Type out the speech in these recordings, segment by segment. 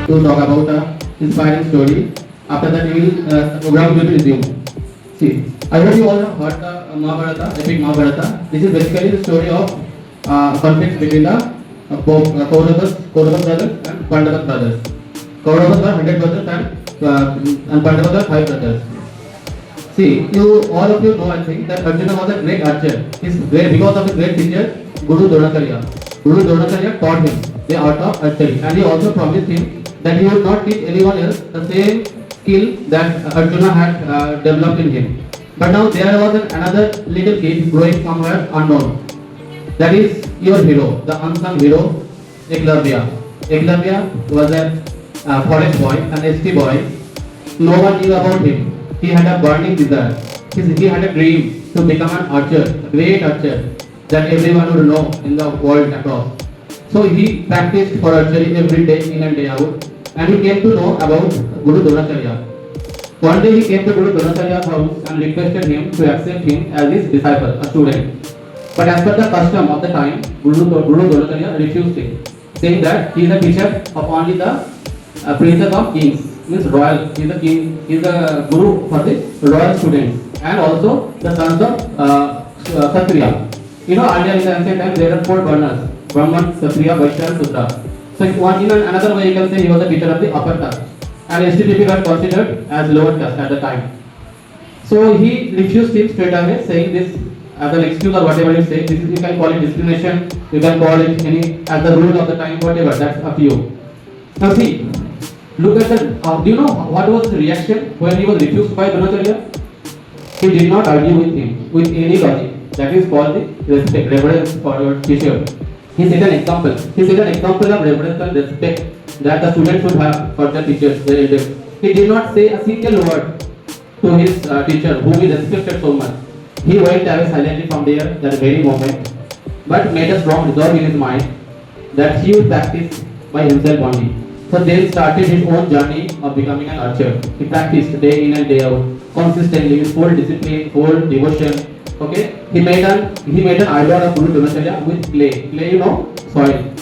to talk about a inspiring story. After that, we will program will resume. See, I hope you all have heard the Mahabharata, epic Mahabharata. This is basically the story of conflict between the Kauravas brothers and Pandavas brothers. Kauravas were 100 brothers and Pandavas were 5 brothers. See, all of you know, I think, that Arjuna was a great archer. He's great because of his great teacher, Guru Dronacharya. Guru Dronacharya taught him the art of archery, and he also promised him that he would not teach anyone else the same skill that Arjuna had developed in him. But now there was another little kid growing somewhere unknown. That is your hero, the unsung hero, Eklavya. Eklavya was a forest boy, an ST boy. No one knew about him. He had a burning desire. He had a dream to become an archer, a great archer that everyone would know in the world across. So he practiced for archery every day, in and day out, and he came to know about Guru Dronacharya. One day he came to Guru Dronacharya's house and requested him to accept him as his disciple, a student. But as per the custom of the time, Guru Dronacharya refused it, saying that he is a teacher of only the princes of kings. Means royal, he is the king, he is the guru for the royal students and also the sons of Kshatriya. You know, earlier in the ancient times there were 4 burners: Brahman, Kshatriya, Vaishya and Shudra. So in another way you can say he was a teacher of the upper caste, and STPP were considered as lower caste at the time. So he refused him straight away, saying this as an excuse or whatever you say. This is, you can call it discrimination, you can call it any as the rule of the time, whatever, that's up to you. Now see, look at the, do you know what was the reaction when he was refused by Dronacharya? He did not argue with him with any logic. That is called the respect, reverence for your teacher. He set an example. He set an example of reverence and respect that the student should have for their teachers, their elders. He did not say a single word to his teacher, whom he respected so much. He went away silently from there that very moment, but made a strong resolve in his mind that he would practice by himself only. So then started his own journey of becoming an archer. He practiced day in and day out, consistently, with full discipline, full devotion. Okay, he made an idol of Guru Dronacharya with clay. Clay, you know, soil.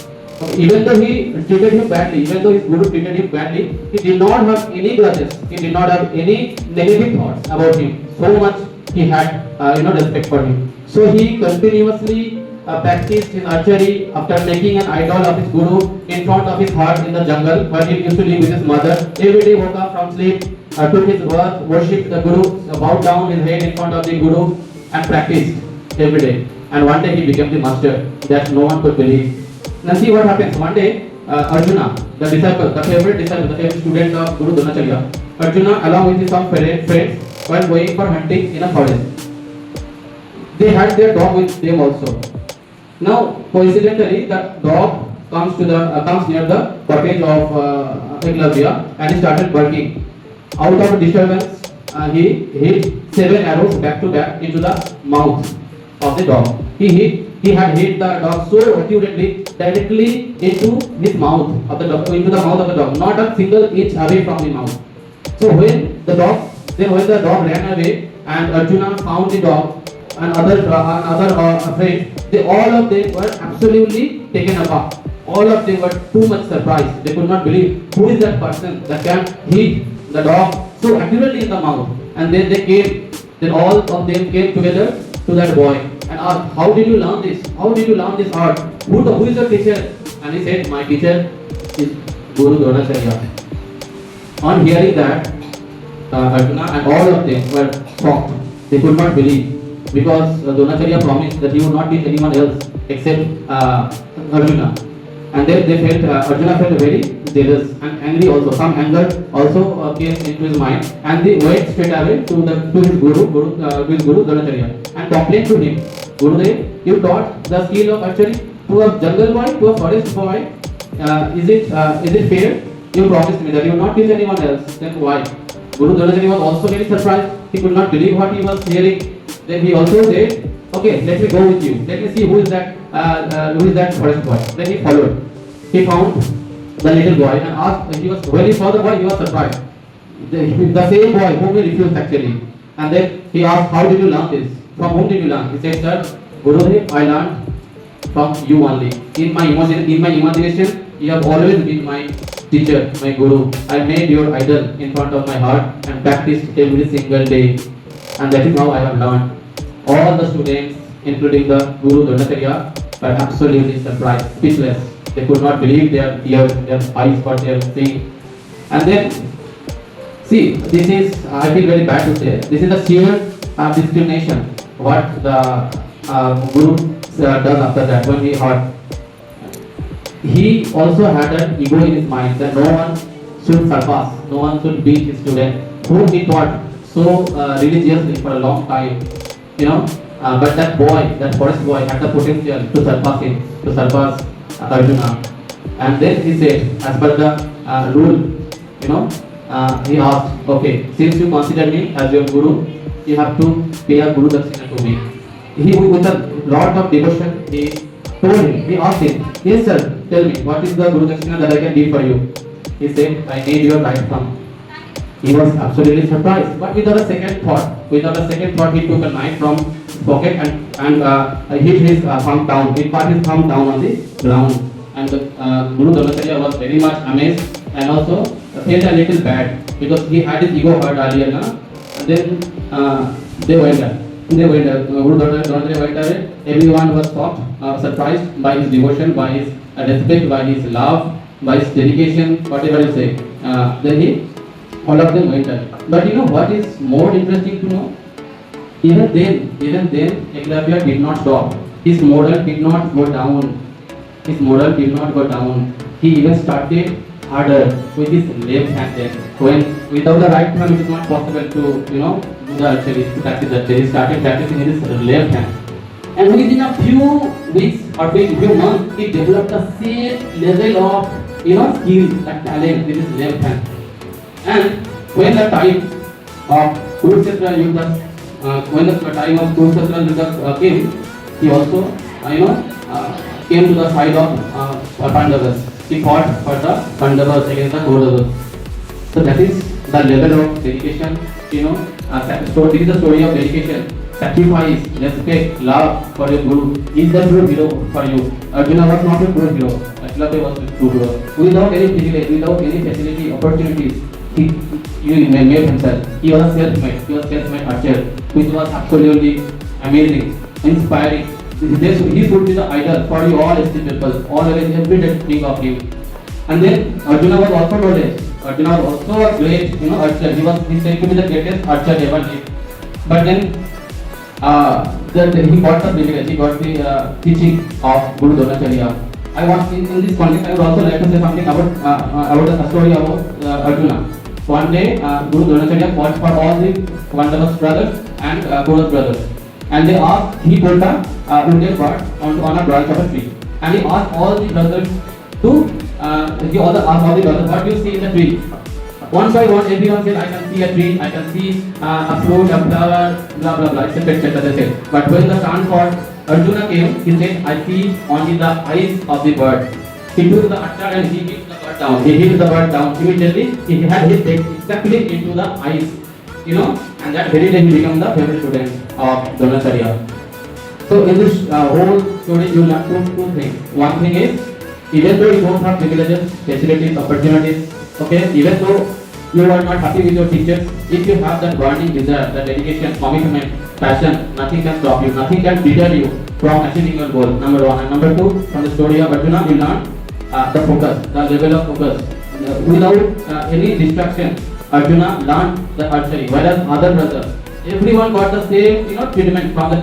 Okay. Even though he treated him badly, even though his Guru treated him badly, he did not have any grudges. He did not have any negative thoughts about him. So much he had, respect for him. So he continuously practiced his archery after making an idol of his Guru in front of his hut in the jungle where he used to live with his mother. Every day woke up from sleep, took his bath, worshipped the Guru, bowed down his head in front of the Guru and practiced every day. And one day he became the master that no one could believe. Now see what happens. One day Arjuna, the disciple, the favorite student of Guru Dronacharya, Arjuna along with some friends were going for hunting in a forest. They had their dog with them also. Now, coincidentally, the dog comes near the cottage of Eklavya and he started barking. Out of disturbance, he hit 7 arrows back to back into the mouth of the dog. He had hit the dog so accurately, directly into his mouth of the dog, not a single inch away from the mouth. So when the dog ran away and Arjuna found the dog and other friends, all of them were absolutely taken aback. All of them were too much surprised. They could not believe who is that person that can hit the dog so accurately in the mouth. And then all of them came together to that boy and asked, how did you learn this? How did you learn this art? Who is your teacher? And he said, my teacher is Guru Dronacharya. On hearing that, Arjuna and all of them were shocked. They could not believe, because Dronacharya promised that he would not teach anyone else except Arjuna. And then Arjuna felt very jealous and angry also. Some anger also came into his mind, and they went straight away to his Guru Dronacharya and complained to him, Gurudev, you taught the skill of archery to a jungle boy, to a forest boy. Is it fair? You promised me that you would not teach anyone else. Then why? Guru Dronacharya was also very surprised. He could not believe what he was hearing. Then he also said, okay, let me go with you. Let me see who is that forest boy. Then he followed. He found the little boy and asked, when he saw the boy, he was surprised. The same boy whom he refused actually. And then he asked, how did you learn this? From whom did you learn? He said, sir, Gurudev, I learned from you only. In my imagination, you have always been my teacher, my guru. I made your idol in front of my heart and practiced every single day. And that is how I have learned. All the students, including the Guru Dronacharya, were absolutely surprised, speechless. They could not believe their ears, their eyes, what they are seeing. And then, see, this is, I feel very bad to say, this is the sheer discrimination what the Guru does after that when he heard. He also had an ego in his mind that no one should surpass, no one should beat his student, whom he taught so religiously for a long time, you know. But that boy, that forest boy, had the potential to surpass him, to surpass Arjuna. And then he said, as per the rule, you know, he asked, okay, since you consider me as your guru, you have to pay a guru dakshina to me. He, with a lot of devotion, he told him, he asked him, yes sir, tell me, what is the guru dakshina that I can give for you? He said, I need your right thumb. He was absolutely surprised, but without a second thought, he took a knife from his pocket and hit his thumb down. He put his thumb down on the ground, and the Guru Dronacharya was very much amazed and also felt a little bad because he had his ego hurt earlier, na? And then they went there. Guru Dronacharya went away. Everyone was shocked, surprised by his devotion, by his respect, by his love, by his dedication, whatever you say. Then all of them went away. But you know what is more interesting to know? Even then, Eklavya did not stop. His moral did not go down. He even started harder with his left hand. Then, when without the right hand, it is not possible to do the archery, to practice archery. He started practicing with his left hand. And within a few weeks or few months, he developed the same level of skill, like talent with his left hand. And when the time of Kurukshetra Yuddha came, he also came to the side of Pandavas. He fought for the Pandavas against the Kauravas. So that is the level of dedication. This is the story of dedication, sacrifice, respect, love for your Guru. He is the true hero for you. Arjuna was not a true hero. Eklavya was a true hero. Without any privilege, without any facility, opportunities, he made himself. He was self-made archer, which was absolutely amazing, inspiring. He should be the idol for you all esteemed people. Always every day think of him. And then Arjuna was also knowledge. Arjuna was also a great archer. He said to be the greatest archer ever lived. But then he got the privilege. He got the teaching of Guru Dronacharya. I want in this context, I would also like to say something about the story about Arjuna. One day, Guru Dronacharya fought for all the Pandavas brothers and Kauravas brothers, and he put a wooden bird on a branch of a tree, and he asked all the brothers what do you see in the tree? One by one, everyone said, I can see a tree, I can see a fruit, a flower, blah blah blah, etc. They said. But when the turn for Arjuna came, he said, I see only the eyes of the bird. He took the archer and he hit the bird down. Immediately, he had his head exactly into the eyes, and that very day he became the favorite student of Dronacharya. So in this whole story, you learn two things. One thing is, even though you don't have privileges, facilities, opportunities, okay, even though you are not happy with your teachers, if you have that burning desire, that dedication, commitment, passion, nothing can stop you, nothing can deter you from achieving your goal. Number one. And number two, from the story of Arjuna, you learn the focus, the level of focus. Without any distraction, Arjuna learned the archery, whereas other brothers, everyone got the same treatment from the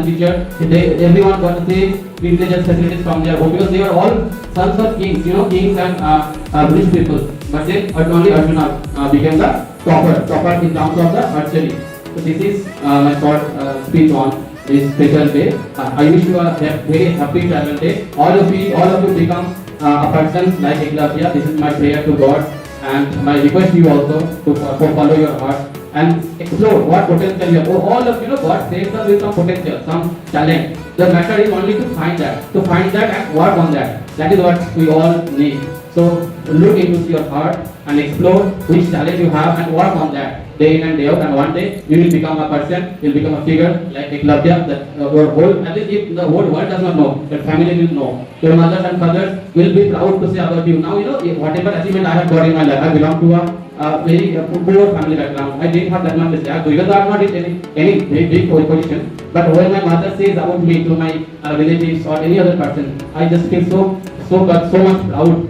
teacher. Everyone got the same privileges, facilities from their home, because they were all sons of kings, kings and rich people. But then only Arjuna became the topper in terms of the archery. So this is my short speech on this special day. I wish you a very happy travel day. All of you become a person like Eklavya. This is my prayer to God, and my request to you also to follow your heart and explore what potential you have. All of God saves us with some potential, some talent. The matter is only to find that and work on that. That is what we all need. So look into your heart and explore which talent you have and work on that. day in and day out, and one day you will become a person, you will become a figure like Eklavya, that your whole, at least if the whole world does not know, your family will know. Your mothers and fathers will be proud to say about you. Now, whatever achievement I have got in my life, I belong to a very poor family background. I didn't have that much respect. Even though I am not in any very big position, but when my mother says about me to my relatives or any other person, I just feel so much proud.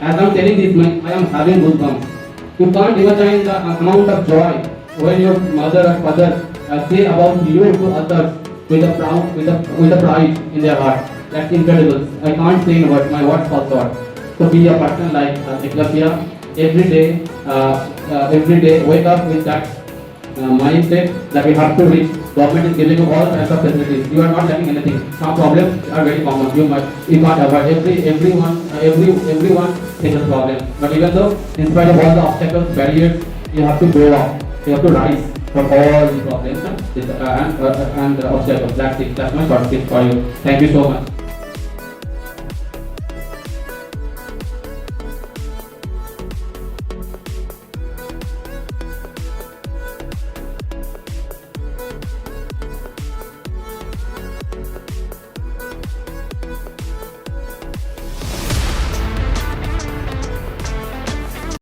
As I'm telling this, I am having goosebumps. You can't imagine the amount of joy when your mother or father say about you to others with a pride in their heart. That's incredible. I can't say in words. My words fall short. To be a person like Eklavya, every day wake up with that mindset that we have to reach. Government is giving you all kinds of facilities. You are not lacking anything. Some problems are very common. You can't avoid. Everyone faces problems. But even though, in spite of all the obstacles, barriers, you have to grow up. You have to rise from all the problems and obstacles. That's it. That's my short speech for you. Thank you so much.